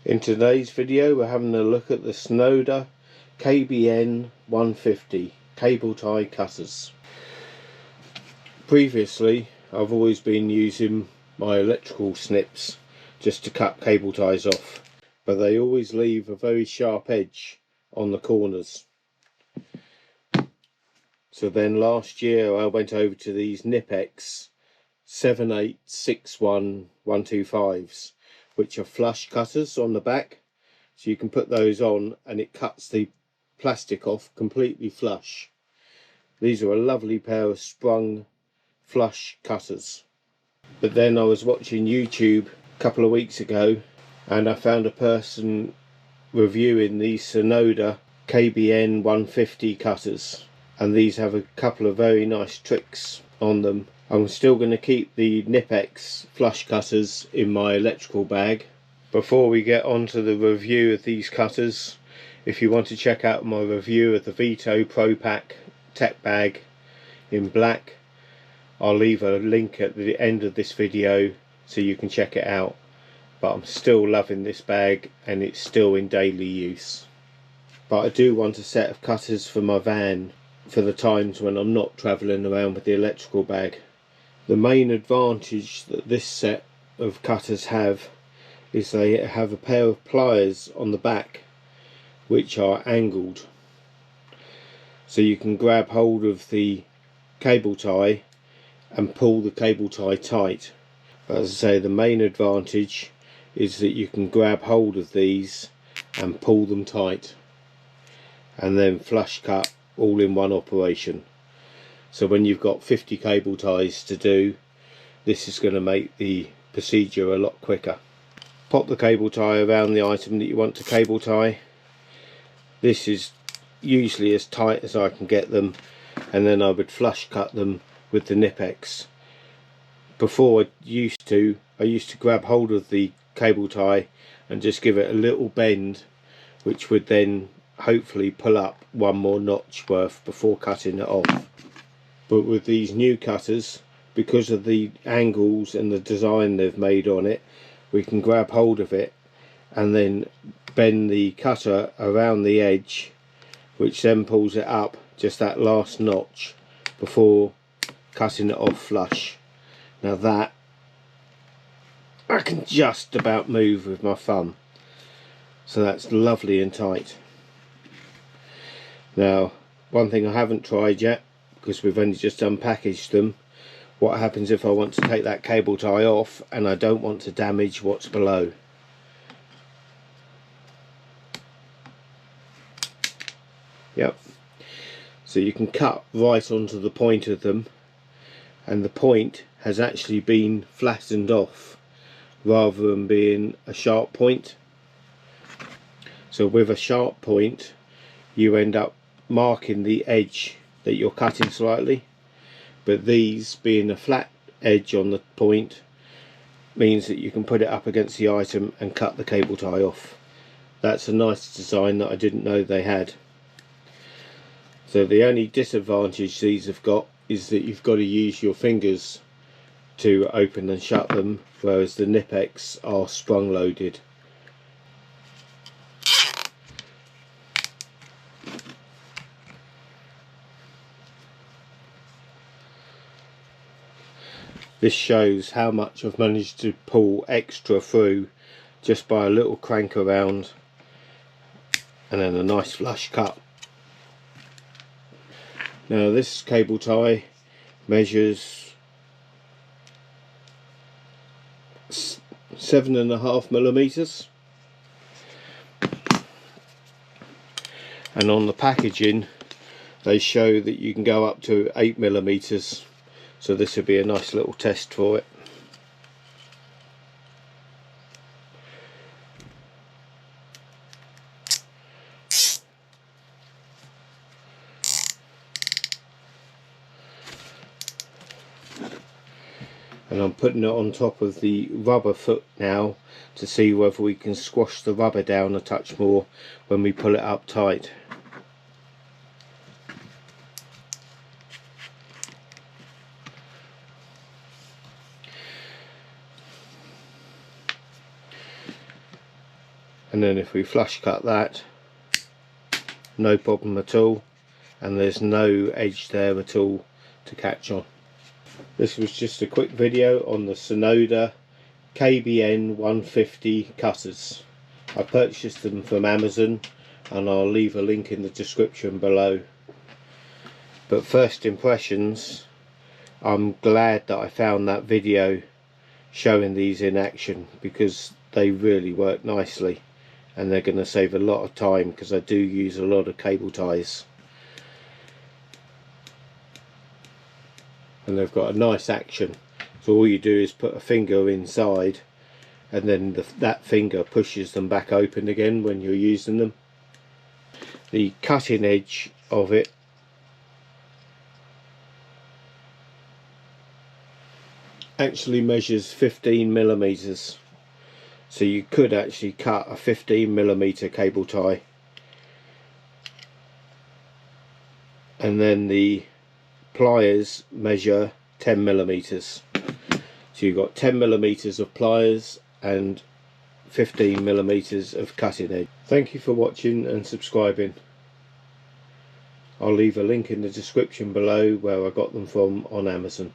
In today's video we're having a look at the Tsunoda KBN-150 cable tie cutters. Previously I've always been using my electrical snips just to cut cable ties off, but they always leave a very sharp edge on the corners. So then last year I went over to these Knipex 7861 125s, which are flush cutters on the back, so you can put those on and it cuts the plastic off completely flush. These are a lovely pair of sprung flush cutters. But then I was watching YouTube a couple of weeks ago and I found a person reviewing these Tsunoda KBN-150 cutters, and these have a couple of very nice tricks on them. I'm still going to keep the Knipex flush cutters in my electrical bag. Before we get on to the review of these cutters, if you want to check out my review of the Vito Pro Pack tech bag in black, I'll leave a link at the end of this video so you can check it out. But I'm still loving this bag and it's still in daily use. But I do want a set of cutters for my van for the times when I'm not travelling around with the electrical bag. The main advantage that this set of cutters have is they have a pair of pliers on the back which are angled, so you can grab hold of the cable tie and pull the cable tie tight. But as I say, the main advantage is that you can grab hold of these and pull them tight and then flush cut all in one operation. So when you've got 50 cable ties to do, this is going to make the procedure a lot quicker. Pop the cable tie around the item that you want to cable tie. This is usually as tight as I can get them, and then I would flush cut them with the Knipex. Before I used to grab hold of the cable tie and just give it a little bend, which would then hopefully pull up one more notch worth before cutting it off. But with these new cutters, because of the angles and the design they've made on it, we can grab hold of it and then bend the cutter around the edge, which then pulls it up just that last notch before cutting it off flush. Now that I can just about move with my thumb, so that's lovely and tight. Now, one thing I haven't tried yet, because we've only just unpackaged them, what happens if I want to take that cable tie off and I don't want to damage what's below. Yep, so you can cut right onto the point of them, and the point has actually been flattened off rather than being a sharp point. So with a sharp point you end up marking the edge that you're cutting slightly, but these being a flat edge on the point means that you can put it up against the item and cut the cable tie off. That's a nice design that I didn't know they had. So the only disadvantage these have got is that you've got to use your fingers to open and shut them, whereas the Knipex are sprung loaded. This shows how much I've managed to pull extra through just by a little crank around and then a nice flush cut. Now this cable tie measures 7.5 millimeters, and on the packaging they show that you can go up to 8 millimeters. So this would be a nice little test for it. And I'm putting it on top of the rubber foot now to see whether we can squash the rubber down a touch more when we pull it up tight. And then if we flush cut that, no problem at all, and there's no edge there at all to catch on. This was just a quick video on the Tsunoda KBN-150 cutters. I purchased them from Amazon, and I'll leave a link in the description below. But first impressions, I'm glad that I found that video showing these in action, because they really work nicely and they're going to save a lot of time, because I do use a lot of cable ties. And they've got a nice action, so all you do is put a finger inside, and then that finger pushes them back open again when you're using them. The cutting edge of it actually measures 15mm, so you could actually cut a 15mm cable tie, and then the pliers measure 10mm, so you've got 10mm of pliers and 15mm of cutting edge. Thank you for watching and subscribing. I'll leave a link in the description below where I got them from on Amazon.